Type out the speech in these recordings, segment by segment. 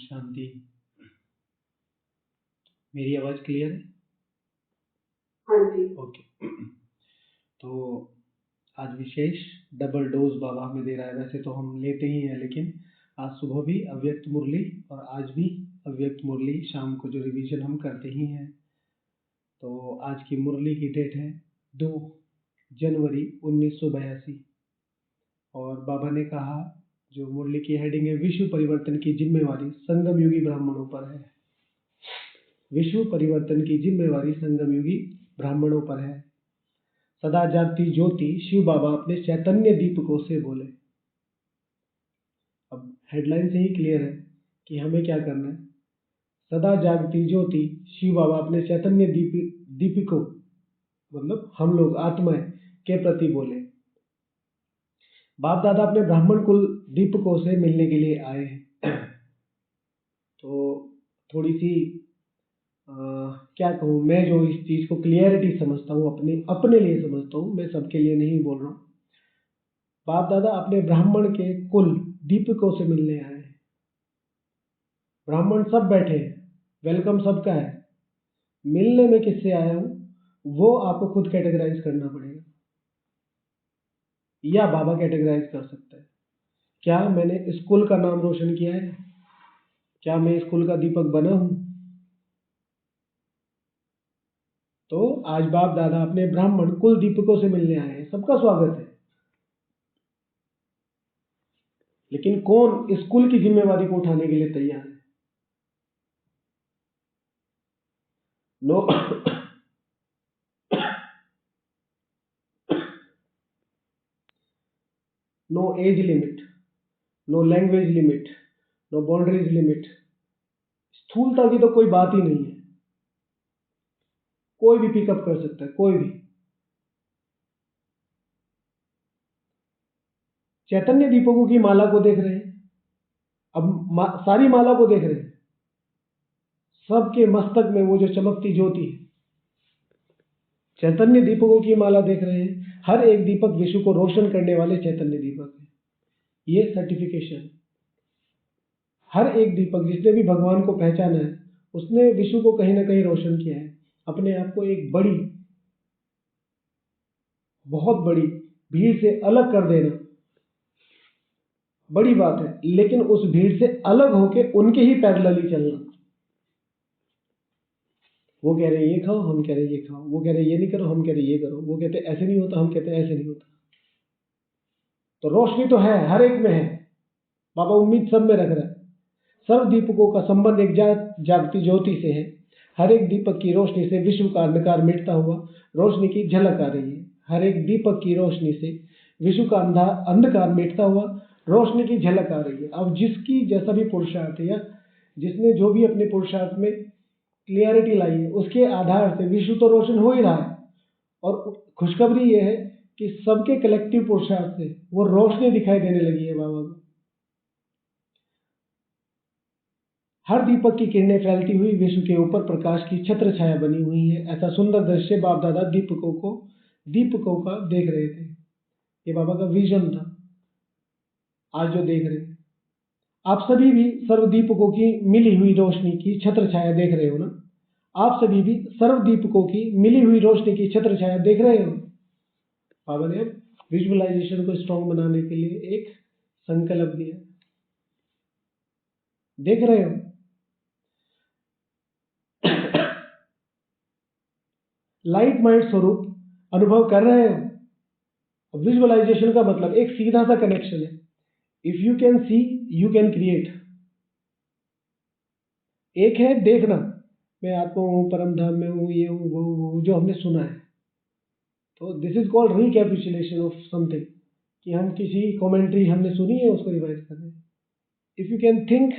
शांति। मेरी आवाज क्लियर है? हाँ जी। ओके। तो आज विशेष डबल डोज बाबा हमें दे रहा है। वैसे तो हम लेते ही हैं, लेकिन आज सुबह भी अव्यक्त मुरली और आज भी अव्यक्त मुरली, शाम को जो रिवीजन हम करते ही हैं। तो आज की मुरली की डेट है 2 जनवरी 1982 और बाबा ने कहा जो मुरली की हेडिंग है, विश्व परिवर्तन की जिम्मेवारी संगम युगी ब्राह्मणों पर है। विश्व परिवर्तन की जिम्मेवारी संगम युगी ब्राह्मणों पर है। सदा जागती ज्योति शिव बाबा अपने चैतन्य दीपकों से बोले। अब हेडलाइन से ही क्लियर है कि हमें क्या करना है। सदा जागती ज्योति शिव बाबा अपने चैतन्य दीपकों, मतलब हम लोग आत्माएं के प्रति बोले। बाप दादा अपने ब्राह्मण कुल दीपकों से मिलने के लिए आए हैं। तो थोड़ी सी क्या कहूँ, मैं जो इस चीज को क्लियरिटी समझता हूँ, अपने लिए समझता हूँ, मैं सबके लिए नहीं बोल रहा हूँ। बाप दादा अपने ब्राह्मण के कुल दीपकों से मिलने आए हैं। ब्राह्मण सब बैठे हैं, वेलकम सबका है। मिलने में किससे आया हूँ वो आपको खुद कैटेगराइज करना पड़ेगा, या बाबा कैटेगराइज कर सकता है। क्या मैंने स्कूल का नाम रोशन किया है? क्या मैं स्कूल का दीपक बना हूं? तो आज बाप दादा अपने ब्राह्मण कुल दीपकों से मिलने आए हैं। सबका स्वागत है, लेकिन कौन स्कूल की जिम्मेवारी को उठाने के लिए तैयार है? No no age limit, no language limit, no boundaries limit. स्थूलता की तो कोई बात ही नहीं है। कोई भी पिकअप कर सकता है, कोई भी। चैतन्य दीपकों की माला को देख रहे हैं, अब सारी माला को देख रहे हैं। सबके मस्तक में वो जो चमकती ज्योति है, चैतन्य दीपकों की माला देख रहे हैं। हर एक दीपक विश्व को रोशन करने वाले चैतन्य दीपक है। ये सर्टिफिकेशन, हर एक दीपक जिसने भी भगवान को पहचाना है, उसने विश्व को कहीं ना कहीं रोशन किया है। अपने आप को एक बड़ी, बहुत बड़ी भीड़ से अलग कर देना बड़ी बात है, लेकिन उस भीड़ से अलग होके उनके ही पैरेलली चलना। वो कह रहे हैं ये खाओ, हम कह रहे हैं ये खाओ। वो कह रहे हैं ये नहीं करो, हम कह रहे हैं ये करो। वो कहते हैं ऐसे नहीं होता, हम कहते हैं ऐसे नहीं होता। तो रोशनी तो है, हर एक में है। बाबा उम्मीद सब में रख रहा है। सर्व दीपकों का संबंध एक जागती ज्योति से है। हर एक दीपक की रोशनी से विश्व का अंधकार मिटता हुआ रोशनी की झलक आ रही है। हर एक दीपक की रोशनी से विश्व का अंधकार मिटता हुआ रोशनी की झलक आ रही है। अब जिसकी जैसा भी पुरुषार्थ है, या जिसने जो भी अपने पुरुषार्थ में क्लियरिटी लाई है, उसके आधार से विश्व तो रोशन हो ही रहा है। और खुशखबरी यह है कि सबके कलेक्टिव पुरुषार्थ से वो रोशनी दिखाई देने लगी है बाबा को। हर दीपक की किरणें फैलती हुई विश्व के ऊपर प्रकाश की छत्र छाया बनी हुई है। ऐसा सुंदर दृश्य बाप दादा दीपकों का देख रहे थे। ये बाबा का विजन था। आज जो देख रहे हैं आप सभी भी सर्व दीपकों की मिली हुई रोशनी की छत्र छाया देख रहे हो ना? आप सभी भी सर्व दीपकों की मिली हुई रोशनी की छत्र छाया देख रहे हो। बाबा ने अब विजुअलाइजेशन को स्ट्रॉन्ग बनाने के लिए एक संकल्प दिया। देख रहे हो? लाइट माइंड स्वरूप अनुभव कर रहे हो। विजुअलाइजेशन का मतलब एक सीधा सा कनेक्शन है। If you can see you can create. एक है देखना, मैं आत्मा हूं, परम धाम में हूं, ये हूं, वो हूं, जो हमने सुना है। तो this is called recapitulation of something, कि हम किसी कमेंट्री हमने सुनी है उसको रिवाइज कर रहे हैं। If you can think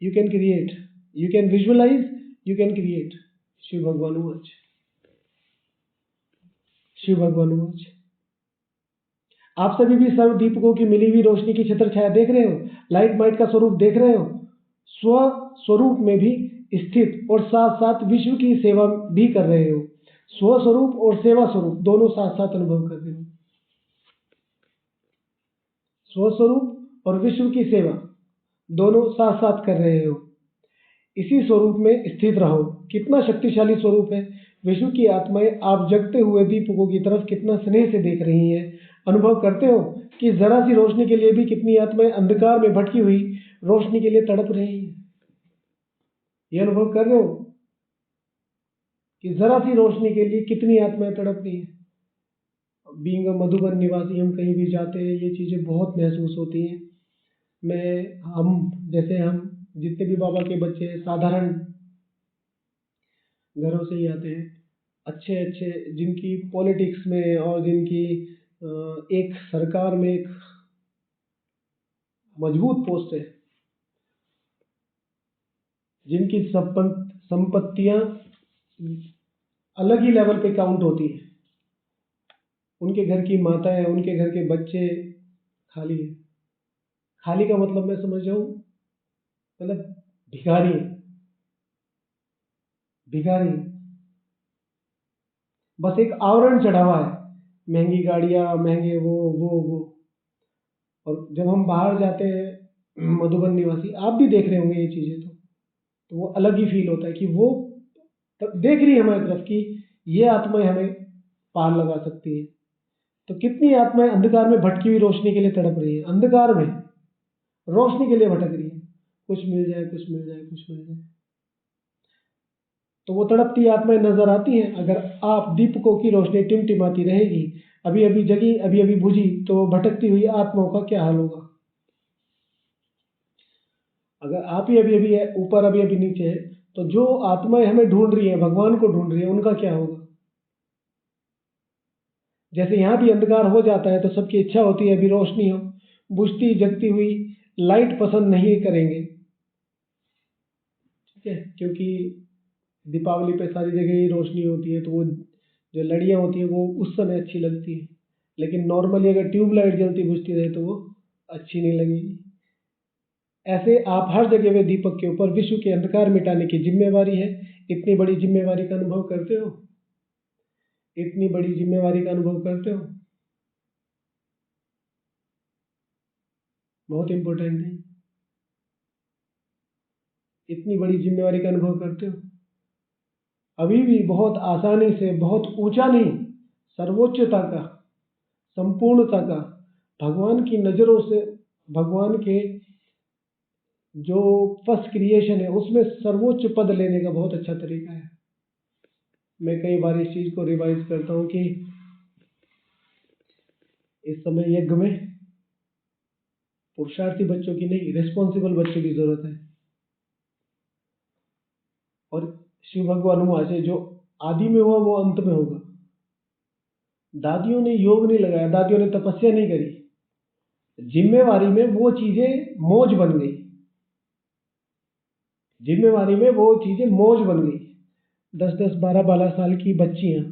you can create, you can visualize you can create. Shiv भगवान वाच, शिव भगवान वाच। आप सभी भी सर्व दीपकों की मिली हुई रोशनी की छत्र छाया देख रहे हो। लाइट माइट का स्वरूप देख रहे हो। स्व स्वरूप में भी स्थित और साथ साथ विश्व की सेवा भी कर रहे हो। स्व स्वरूप और सेवा स्वरूप दोनों साथ साथ अनुभव कर रहे हो। स्व स्वरूप और विश्व की सेवा दोनों साथ साथ कर रहे हो। इसी स्वरूप में स्थित रहो। कितना शक्तिशाली स्वरूप है। विश्व की आत्माएं आप जगते हुए दीपकों की तरफ कितना स्नेह से देख रही हैं। अनुभव करते हो कि जरा सी रोशनी के लिए भी कितनी आत्माएं अंधकार में भटकी हुई रोशनी के लिए तड़प रही हैं। ये अनुभव कर रहे हो कि जरा सी रोशनी के लिए कितनी आत्माएं तड़प रही हैं। बीइंग अ मधुबन निवासी हम कहीं भी जाते हैं ये चीज़ें बहुत महसूस होती हैं। हम जैसे हम जितने भी बाबा के बच्चे हैं साधारण घरों से ही आते हैं, अच्छे अच्छे जिनकी पॉलिटिक्स में और जिनकी एक सरकार में एक मजबूत पोस्ट है, जिनकी संपत्तियां अलग ही लेवल पे काउंट होती है, उनके घर की माताएं उनके घर के बच्चे खाली है। खाली का मतलब मैं समझ जाऊं मतलब भिखारी है, भिखारी है। बस एक आवरण चढ़ा हुआ है, महंगी गाड़ियां महंगे वो। और जब हम बाहर जाते हैं मधुबन निवासी आप भी देख रहे होंगे ये चीजें, तो वो अलग ही फील होता है कि वो देख रही है हमारी तरफ कि ये आत्माएं हमें पार लगा सकती है। तो कितनी आत्माएं अंधकार में भटकी हुई रोशनी के लिए तड़प रही है, अंधकार में रोशनी के लिए भटक रही है, कुछ मिल जाए कुछ मिल जाए कुछ मिल जाए। तो वो तड़पती आत्माएं नजर आती हैं। अगर आप दीपकों की रोशनी टिमटिमाती रहेगी, अभी अभी जगी अभी अभी बुझी, तो भटकती हुई आत्माओं का क्या हाल होगा। अगर आप ही अभी अभी है ऊपर अभी अभी नीचे है, तो जो आत्माएं हमें ढूंढ रही है भगवान को ढूंढ रही है उनका क्या होगा। जैसे यहाँ भी अंधकार हो जाता है तो सबकी इच्छा होती है अभी रोशनी हो, बुझती जगती हुई लाइट पसंद नहीं करेंगे, ठीक है, क्योंकि दीपावली पे सारी जगह ही रोशनी होती है, तो वो जो लड़ियाँ होती है वो उस समय अच्छी लगती है। लेकिन नॉर्मली अगर ट्यूबलाइट जलती बुझती रहे तो वो अच्छी नहीं लगेगी। ऐसे आप हर जगह में दीपक के ऊपर विश्व के अंधकार मिटाने की जिम्मेवारी है। इतनी बड़ी जिम्मेवारी का अनुभव करते हो, इतनी बड़ी जिम्मेवारी का अनुभव करते हो, बहुत इंपॉर्टेंट है। इतनी बड़ी जिम्मेवारी का अनुभव करते हो। अभी भी बहुत आसानी से, बहुत ऊंचा नहीं, सर्वोच्चता का, संपूर्णता का, भगवान की नजरों से, भगवान के जो फर्स्ट क्रिएशन है उसमें सर्वोच्च पद लेने का बहुत अच्छा तरीका है। मैं कई बार इस चीज को रिवाइज करता हूँ कि इस समय यज्ञ में पुरुषार्थी बच्चों की नहीं, रिस्पॉन्सिबल बच्चों की जरूरत है। और शिव भगवान हुआ से जो आदि में हुआ वो अंत में होगा। दादियों ने योग नहीं लगाया, दादियों ने तपस्या नहीं करी, जिम्मेवारी में वो चीजें मौज बन गई, जिम्मेवारी में वो चीजें मौज बन गई। 10-10 12-12 साल की बच्चियां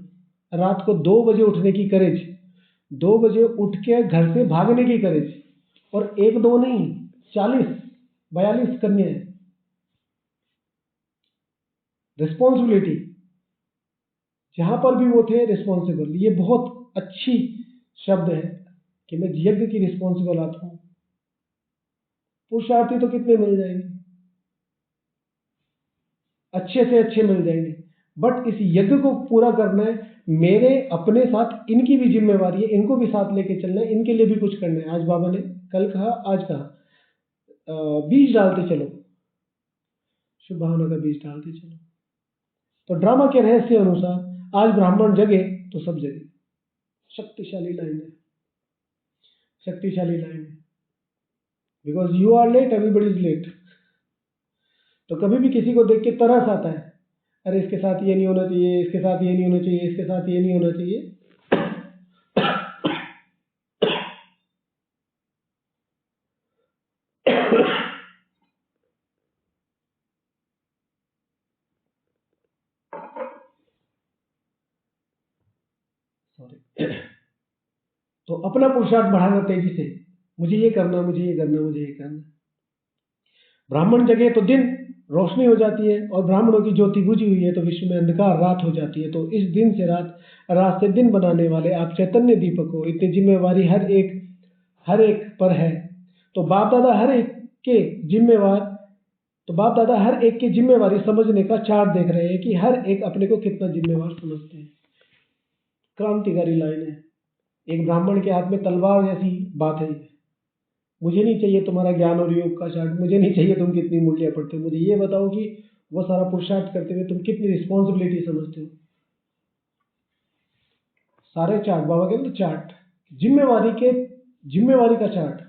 रात को 2 बजे उठने की करेज, 2 बजे उठ के घर से भागने की करेज, और एक दो नहीं 40-42 कन्याएं, रिस्पॉन्सिबिलिटी, जहां पर भी वो थे रिस्पॉन्सिबल। ये बहुत अच्छी शब्द है कि मैं यज्ञ की रिस्पॉन्सिबल आता हूं। पुरुषार्थी तो कितने मिल जाएंगे, अच्छे से अच्छे मिल जाएंगे, बट इस यज्ञ को पूरा करना है। मेरे अपने साथ इनकी भी जिम्मेवारी है, इनको भी साथ लेके चलना है, इनके लिए भी कुछ करना है। आज बाबा ने कल कहा, आज कहा, बीज डालते चलो, शुभ भावना का बीज डालते चलो। तो ड्रामा के रहस्य अनुसार आज ब्राह्मण जगे तो सब जगे। शक्तिशाली लाइन है, शक्तिशाली लाइन है। Because you are late, everybody is late. तो कभी भी किसी को देख के तरस आता है, अरे इसके साथ ये नहीं होना चाहिए, इसके साथ ये नहीं होना चाहिए, इसके साथ ये नहीं होना चाहिए। सॉरी। तो अपना पुरुषार्थ बढ़ाना तेजी से, मुझे ये करना, मुझे ये करना, मुझे ये करना। ब्राह्मण जगे तो दिन रोशनी हो जाती है, और ब्राह्मणों की ज्योति बुझी हुई है तो विश्व में अंधकार रात हो जाती है। तो इस दिन से रात, रात से दिन बनाने वाले आप चैतन्य दीपक हो। इतनी जिम्मेवारी हर एक पर है। तो बाप दादा हर एक के जिम्मेवार, तो बाप दादा हर एक की जिम्मेवारी समझने का चार्ट देख रहे हैं कि हर एक अपने को कितना जिम्मेवार समझते हैं। क्रांतिकारी लाइन है, एक ब्राह्मण के हाथ में तलवार जैसी बात है ये। मुझे नहीं चाहिए तुम्हारा ज्ञान और योग का चार्ट, मुझे नहीं चाहिए तुम कितनी मूल्य पढ़ते हो, मुझे ये बताओ कि वो सारा पुरुषार्थ करते हुए तुम कितनी रिस्पॉन्सिबिलिटी समझते हो। सारे चार्ट बाबा कहते हैं चार्ट, जिम्मेवारी का चार्ट।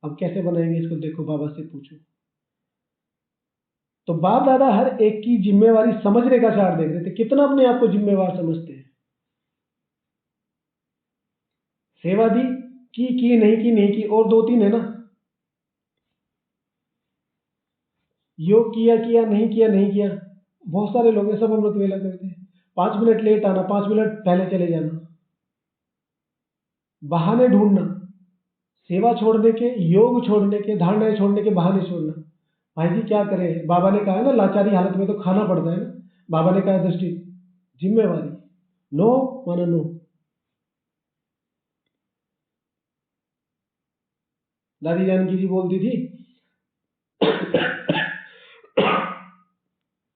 अब कैसे बनाएंगे इसको, देखो बाबा से पूछो। तो बाप दादा हर एक की जिम्मेवारी समझने का चार्ट देख रहे थे, कितना अपने आप को जिम्मेवार समझते हैं। सेवा दी, की नहीं की नहीं की, और 2-3 है ना। योग किया किया नहीं किया नहीं किया, बहुत सारे लोग हैं, सब अमृत वेला करते हैं। 5 मिनट लेट आना, 5 मिनट पहले चले जाना, बहाने ढूंढना, सेवा छोड़ने के, योग छोड़ने के, धारणाएं छोड़ने के बहाने छोड़ना। भाई जी क्या करें, बाबा ने कहा है ना लाचारी हालत में तो खाना पड़ता है ना। बाबा ने कहा दृष्टि, जिम्मेवारी, नो माना नो। दादी जानकी जी बोलती थी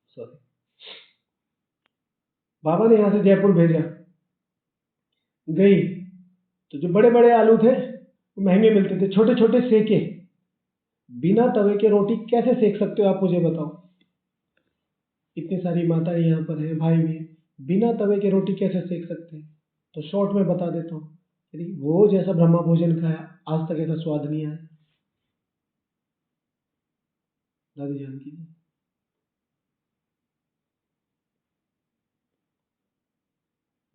सॉरी, बाबा ने यहां से जयपुर भेजा, गई तो जो बड़े बड़े आलू थे वो महंगे मिलते थे, छोटे छोटे सेके। बिना तवे के रोटी कैसे सेक सकते हो आप मुझे बताओ। इतनी सारी माताएं यहाँ पर हैं, भाई भी हैं, बिना तवे के रोटी कैसे सेक सकते हैं। तो शॉर्ट में बता देता हूँ, यदि वो जैसा ब्रह्मा भोजन खाया आज तक ऐसा स्वाद नहीं आया। दादी जानकी जी,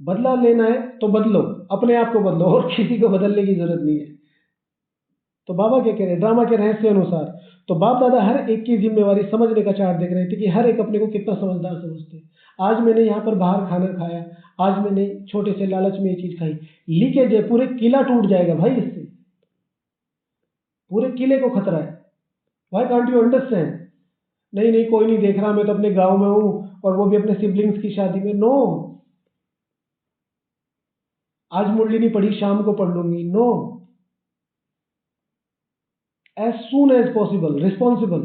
बदला लेना है तो बदलो, अपने आप को बदलो, और किसी को बदलने की जरूरत नहीं है। तो बाबा क्या कह रहे हैं, ड्रामा के रहस्य अनुसार। तो बाप दादा हर एक की जिम्मेवारी समझने का चार्ट देख रहे थे कि हर एक अपने को कितना समझदार समझते हैं। आज मैंने यहाँ पर बाहर खाना खाया, आज मैंने छोटे से लालच में ये चीज खाई, लीकेज है, पूरे किला टूट जाएगा भाई इससे, पूरे किले को खतरा है। Why can't you understand. नहीं नहीं कोई नहीं देख रहा, मैं तो अपने गांव में हूं और वो भी अपने सिबलिंग्स की शादी में। नो, आज मुरली नहीं पढ़ी, शाम को पढ़ लूंगी। No, as soon as possible, responsible.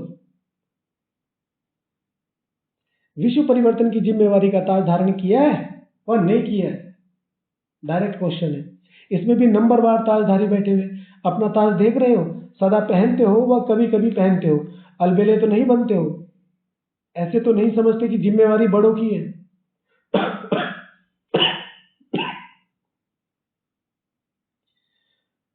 विश्व परिवर्तन की जिम्मेवारी का ताज धारण किया है और नहीं किया है, डायरेक्ट क्वेश्चन है। इसमें भी नंबरवार ताजधारी बैठे हुए, अपना ताज देख रहे हो, सदा पहनते हो व कभी कभी पहनते हो, अलबेले तो नहीं बनते हो। ऐसे तो नहीं समझते कि जिम्मेवारी बड़ों की है।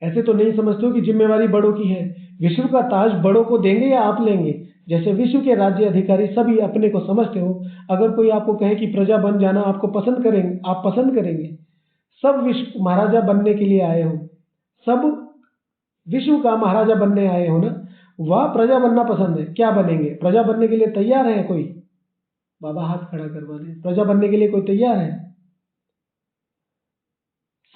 ऐसे तो नहीं समझते हो कि जिम्मेवारी बड़ों की है। विश्व का ताज बड़ों को देंगे या आप लेंगे। जैसे विश्व के राज्य अधिकारी सभी अपने को समझते हो, अगर कोई आपको कहे कि प्रजा बन जाना, आपको पसंद करेंगे, आप पसंद करेंगे। सब विश्व महाराजा बनने के लिए आए हो, सब विश्व का महाराजा बनने आए हो ना, वह प्रजा बनना पसंद है। क्या बनेंगे, प्रजा बनने के लिए तैयार है कोई? बाबा हाथ खड़ा करवा दें, प्रजा बनने के लिए कोई तैयार है?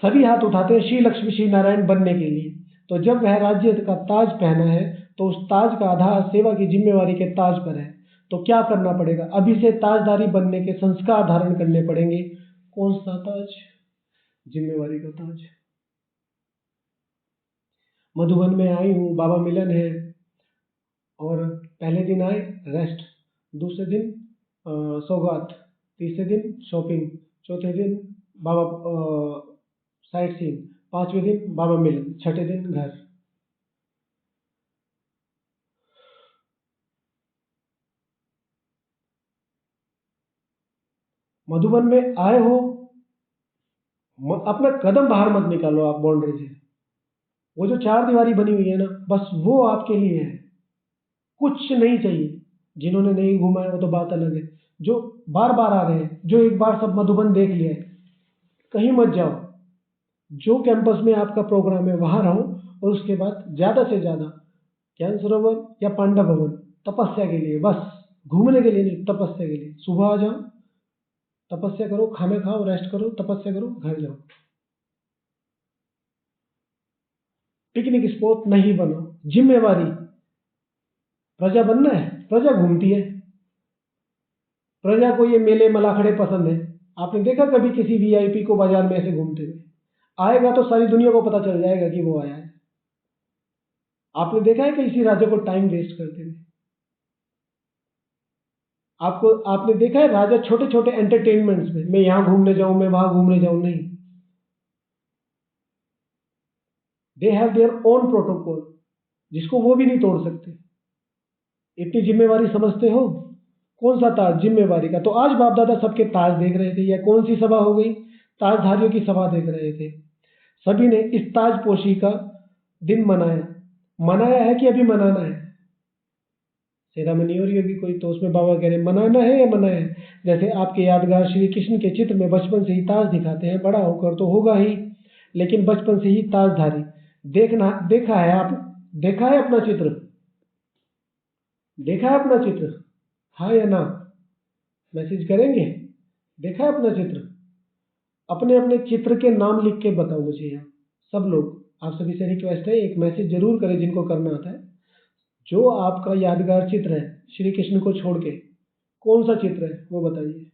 सभी हाथ उठाते हैं श्री लक्ष्मी श्री नारायण बनने के लिए। तो जब वह राज्य का ताज पहना है तो उस ताज का आधार सेवा की जिम्मेवारी के ताज पर है। तो क्या करना पड़ेगा, अभी से ताजदारी बनने के संस्कार धारण करने पड़ेंगे। कौन सा ताज? जिम्मेवारी का ताज। मधुबन में आई हूँ, बाबा मिलन है, और पहले दिन आए रेस्ट, दूसरे दिन सौगात, तीसरे दिन शॉपिंग, चौथे दिन बाबा साइट सीइंग, पांचवें दिन बाबा मिलन, छठे दिन घर। मधुबन में आए हो, अपना कदम बाहर मत निकालो आप बाउंड्री से। वो जो 4 दीवारी बनी हुई है ना, बस वो आपके लिए है, कुछ नहीं चाहिए। जिन्होंने नहीं घूमा है वो तो बात अलग है, जो बार बार आ रहे हैं, जो एक बार सब मधुबन देख लिया है, कहीं मत जाओ। जो कैंपस में आपका प्रोग्राम है वहां रहो, और उसके बाद ज्यादा से ज्यादा ज्ञान सरोवर या पांडव भवन तपस्या के लिए, बस घूमने के लिए नहीं, तपस्या के लिए। सुबह आ जाओ, तपस्या करो, खाना खाओ, रेस्ट करो, तपस्या करो, घर जाओ। पिकनिक स्पॉट नहीं बनो। जिम्मेवारी, प्रजा बनना है, प्रजा घूमती है, प्रजा को ये मेले मलाखड़े पसंद है। आपने देखा कभी किसी वीआईपी को बाजार में ऐसे घूमते हुए? आएगा तो सारी दुनिया को पता चल जाएगा कि वो आया है। आपने देखा है किसी राजा को टाइम वेस्ट करते हुए? आपने देखा है राजा छोटे छोटे एंटरटेनमेंट्स में, मैं यहां घूमने जाऊं, मैं वहां घूमने जाऊं, नहीं। They have their own protocol, जिसको वो भी नहीं तोड़ सकते। इतनी जिम्मेवारी समझते हो? कौन सा ताज जिम्मेवारी का? तो आज बाप दादा सबके ताज देख रहे थे, या कौन सी सभा हो गई? ताजधारियों की सभा देख रहे थे। सभी ने इस ताजपोशी का दिन मनाया है कि अभी मनाना है? सेरामनी हो रही होगी कोई, तो उसमें बाबा कह रहे मनाना है या मनाया है? जैसे आपके यादगार श्री कृष्ण के चित्र में बचपन से ही ताज दिखाते हैं, बड़ा होकर तो होगा ही, लेकिन बचपन से ही ताजधारी देखा है आप? देखा है अपना चित्र? देखा है अपना चित्र? हाँ या ना? मैसेज करेंगे? देखा है अपना चित्र? अपने अपने चित्र के नाम लिख के बताओ मुझे यहाँ सब लोग। आप सभी से रिक्वेस्ट है, एक मैसेज जरूर करें जिनको करना आता है। जो आपका यादगार चित्र है श्री कृष्ण को छोड़ के, कौन सा चित्र है वो बताइए।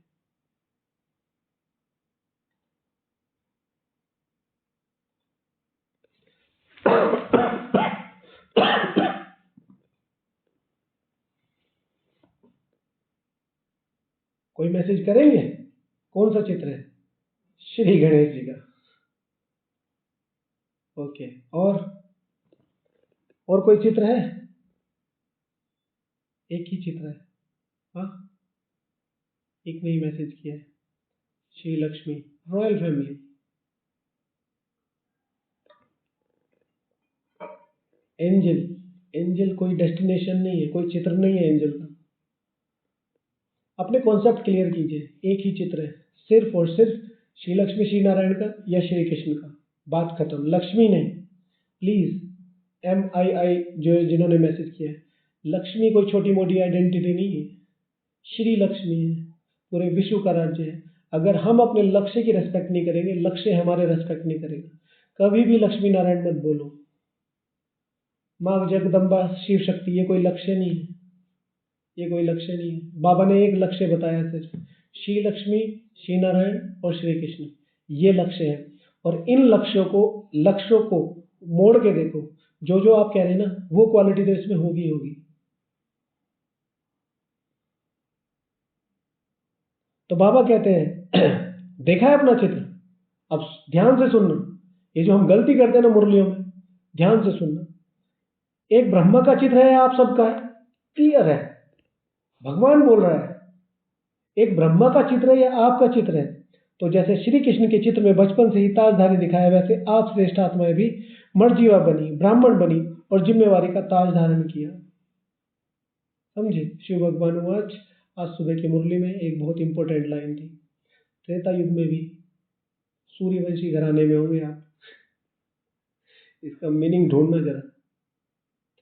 कोई मैसेज करेंगे? कौन सा चित्र है? श्री गणेश जी का। ओके, और कोई चित्र है? एक ही चित्र है? हाँ, एक ने ही मैसेज किया है, Shri Lakshmi royal family. Angel कोई डेस्टिनेशन नहीं है, कोई चित्र नहीं है एंजल का। अपने कॉन्सेप्ट क्लियर कीजिए, एक ही चित्र है, सिर्फ और सिर्फ श्री लक्ष्मी श्री नारायण का या श्री कृष्ण का, बात खत्म। लक्ष्मी नहीं, प्लीज। MII जो जिन्होंने मैसेज किया है, लक्ष्मी कोई छोटी मोटी आइडेंटिटी नहीं है, श्री लक्ष्मी है, पूरे विश्व का राज्य है। अगर हम अपने लक्ष्य की रेस्पेक्ट नहीं करेंगे, लक्ष्य हमारे रेस्पेक्ट नहीं करेगा। कभी भी लक्ष्मी नारायण मत बोलो, माँ जगदम्बा शिव शक्ति, ये कोई लक्ष्य नहीं है, ये कोई लक्ष्य नहीं है। बाबा ने एक लक्ष्य बताया सिर्फ, श्री लक्ष्मी श्री नारायण और श्री कृष्ण, ये लक्ष्य है। और इन लक्ष्यों को मोड़ के देखो, जो जो आप कह रहे हैं ना, वो क्वालिटी तो इसमें होगी होगी। तो बाबा कहते हैं देखा है अपना चित्र? अब ध्यान से सुनना, ये जो हम गलती करते हैं ना मुरलियों में, ध्यान से सुनना। एक ब्रह्मा का चित्र है, आप सबका है, क्लियर है, भगवान बोल रहा है। एक ब्रह्मा का चित्र है या आपका चित्र है? तो जैसे श्री कृष्ण के चित्र में बचपन से ही ताजधारी दिखाया, वैसे आप श्रेष्ठ आत्माएं भी मर्जीवा बनी, ब्राह्मण बनी और जिम्मेवारी का ताज धारण किया। समझे? शिव भगवान आज सुबह की मुरली में एक बहुत इंपॉर्टेंट लाइन थी, त्रेता युग में भी सूर्यवंशी घराने में होंगे आप, इसका मीनिंग ढूंढना जरा।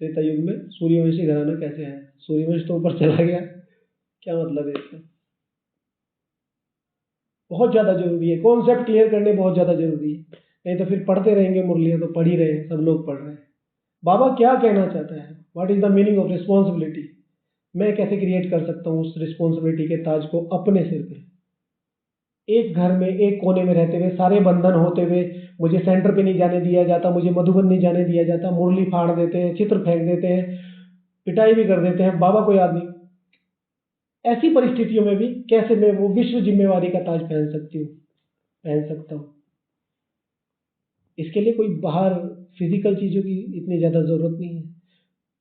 त्रेता युग में सूर्यवंशी घराना कैसे आया? सूर्यवंश तो ऊपर चला गया, क्या मतलब है इसका? बहुत ज्यादा जरूरी है, कॉन्सेप्ट क्लियर करने बहुत ज्यादा जरूरी है, नहीं तो फिर पढ़ते रहेंगे मुरलियां, तो पढ़ ही रहे हैं, सब लोग पढ़ रहे हैं। बाबा क्या कहना चाहता है? What is the meaning of responsibility? मैं कैसे क्रिएट कर सकता हूँ उस रिस्पॉन्सिबिलिटी के ताज को अपने सिर पे? एक घर में एक कोने में रहते हुए, सारे बंधन होते हुए, मुझे सेंटर पे नहीं जाने दिया जाता, मुझे मधुबन नहीं जाने दिया जाता, मुरली फाड़ देते हैं, चित्र फेंक देते हैं, पिटाई भी कर देते हैं, बाबा को याद नहीं। ऐसी परिस्थितियों में भी कैसे मैं वो विश्व जिम्मेवारी का ताज पहन सकता हूँ? इसके लिए कोई बाहर फिजिकल चीजों की इतनी ज्यादा जरूरत नहीं है।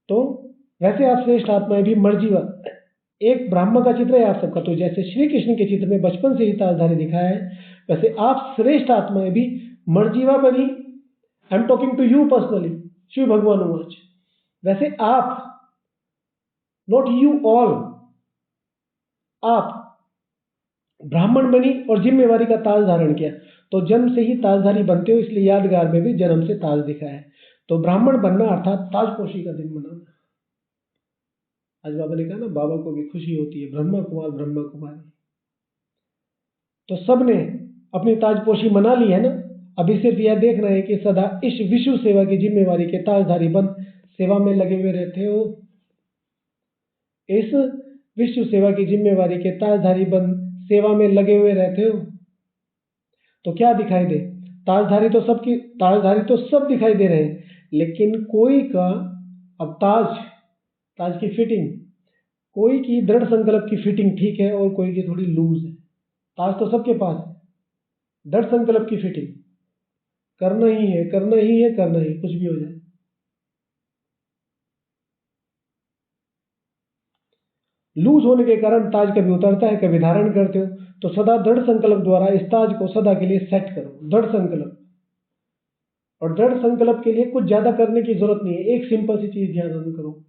तो वैसे आप श्रेष्ठ आत्माएं भी मर्जीवा, एक ब्राह्मण का चित्र है आप सबका, तो जैसे श्री कृष्ण के चित्र में बचपन से ही ताजधारी दिखाया है, वैसे आप श्रेष्ठ आत्माएं भी मर्जीवा बनी। I am talking to you personally, Shiv भगवान वाच। वैसे आप, नॉट यू ऑल, आप ब्राह्मण बनी और जिम्मेवारी का ताज धारण किया, तो जन्म से ही ताजधारी बनते हो, इसलिए यादगार में भी जन्म से ताज दिखा है। तो ब्राह्मण बनना अर्थात ताजपोशी का दिन मनाना। आज बाबा ने कहा ना, बाबा को भी खुशी होती है, ब्रह्मा कुमारी। तो सबने अपनी ताजपोशी मना ली है ना, अभी सिर्फ यह देखना है कि सदा इस विश्व सेवा की जिम्मेवारी के ताजधारी बन सेवा में लगे हुए रहते हो। इस विश्व सेवा की जिम्मेवारी के ताजधारी बन सेवा में लगे हुए रहते हो, तो क्या दिखाई दे? ताजधारी तो सब दिखाई दे रहे हैं, लेकिन कोई का अब ताज, ताज की फिटिंग, कोई की दृढ़ संकल्प की फिटिंग ठीक है और कोई की थोड़ी लूज है। ताज तो सबके पास है, दृढ़ संकल्प की फिटिंग, करना ही है, करना ही है, करना ही, कुछ भी हो जाए। लूज होने के कारण ताज कभी उतरता है, कभी धारण करते हो, तो सदा दृढ़ संकल्प द्वारा इस ताज को सदा के लिए सेट करो। दृढ़ संकल्प, और दृढ़ संकल्प के लिए कुछ ज्यादा करने की जरूरत नहीं है। एक सिंपल सी चीज ध्यान करो,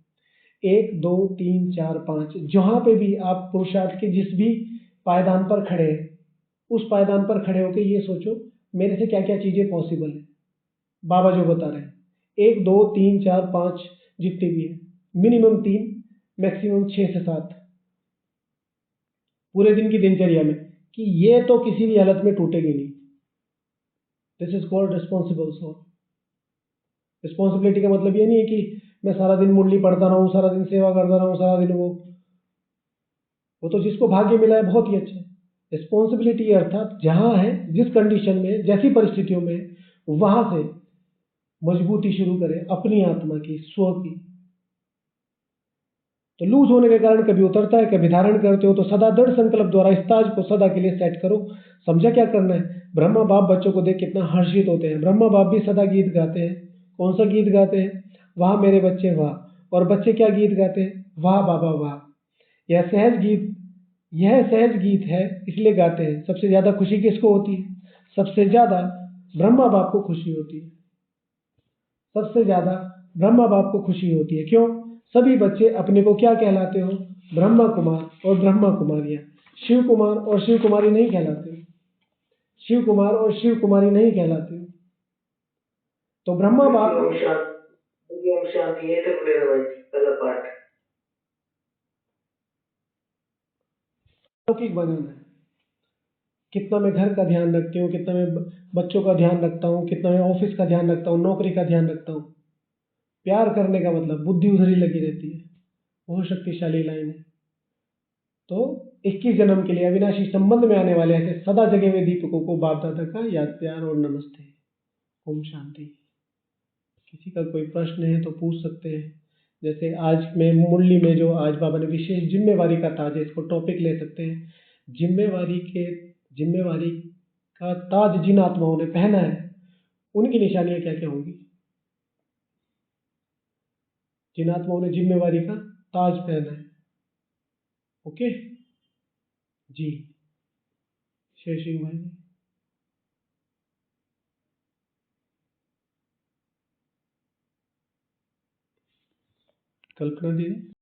1 2 3 4 5, जहां पे भी आप पुरुषार्थ के जिस भी पायदान पर खड़े हैं, उस पायदान पर खड़े होकर ये सोचो मेरे से क्या क्या चीजें पॉसिबल है। बाबा जो बता रहे हैं, 1 2 3 4 5 जितने भी है, मिनिमम 3, मैक्सिमम 6 से 7 पूरे दिन की दिनचर्या में, कि ये तो किसी भी हालत में टूटेगी नहीं। This is called responsible soul. Responsibility का मतलब ये नहीं है कि मैं सारा दिन मुरली पढ़ता रहूं, सारा दिन सेवा करता रहूं, सारा दिन वो तो जिसको भाग्य मिला है बहुत ही अच्छा है। रिस्पॉन्सिबिलिटी अर्थात जहां है, जिस कंडीशन में, जैसी परिस्थितियों में, वहां से मजबूती शुरू करें अपनी आत्मा की, स्व की। तो लूज होने के कारण कभी उतरता है, कभी धारण करते हो, तो सदा दृढ़ संकल्प द्वारा इस ताज को सदा के लिए सेट करो। समझा क्या करना है? ब्रह्मा बाप बच्चों को देख कितना हर्षित होते हैं। ब्रह्मा बाप भी सदा गीत गाते हैं। कौन सा गीत गाते हैं? वाह मेरे बच्चे वाह। और बच्चे क्या गीत गाते हैं? वाह बाबा वाह। यह सहज गीत, यह सहज गीत है, इसलिए गाते हैं। सबसे ज्यादा खुशी किसको होती है? सबसे ज्यादा ब्रह्मा बाप को खुशी होती है। सबसे ज्यादा ब्रह्मा बाप को खुशी होती है। क्यों? सभी बच्चे अपने को क्या कहलाते हो? ब्रह्मा कुमार और ब्रह्मा कुमारियां। शिव कुमार और शिव कुमारी नहीं कहलाते हो। शिव कुमार और शिव कुमारी नहीं कहलाते हो। तो ब्रह्मा बाप ओम शांति, ये तक ले भाई पहला पार्ट। लौकिक बंधन है। कितना मैं घर का ध्यान रखती हूँ, कितना मैं बच्चों का ध्यान रखता हूँ, कितना मैं ऑफिस का ध्यान रखता हूँ, नौकरी का ध्यान रखता हूँ। प्यार करने का मतलब बुद्धि उधर ही लगी रहती है। बहुत शक्तिशाली लाइन है। तो 21 जन्म के लिए अविनाशी संबंध में आने वाले ऐसे सदा जगे हुए दीपकों को बाप दादा का याद, प्यार और नमस्ते। ओम शांति। किसी का कोई प्रश्न है तो पूछ सकते हैं। जैसे आज मैं मुरली में जो आज बाबा ने विशेष जिम्मेवारी का ताज है, इसको टॉपिक ले सकते हैं। जिम्मेवारी का ताज जिन आत्माओं ने पहना है, उनकी निशानियां क्या क्या होंगी? जिन आत्माओं ने जिम्मेवारी का ताज पहना है। ओके जी, शेर सिंह भाई। कल्पना दी।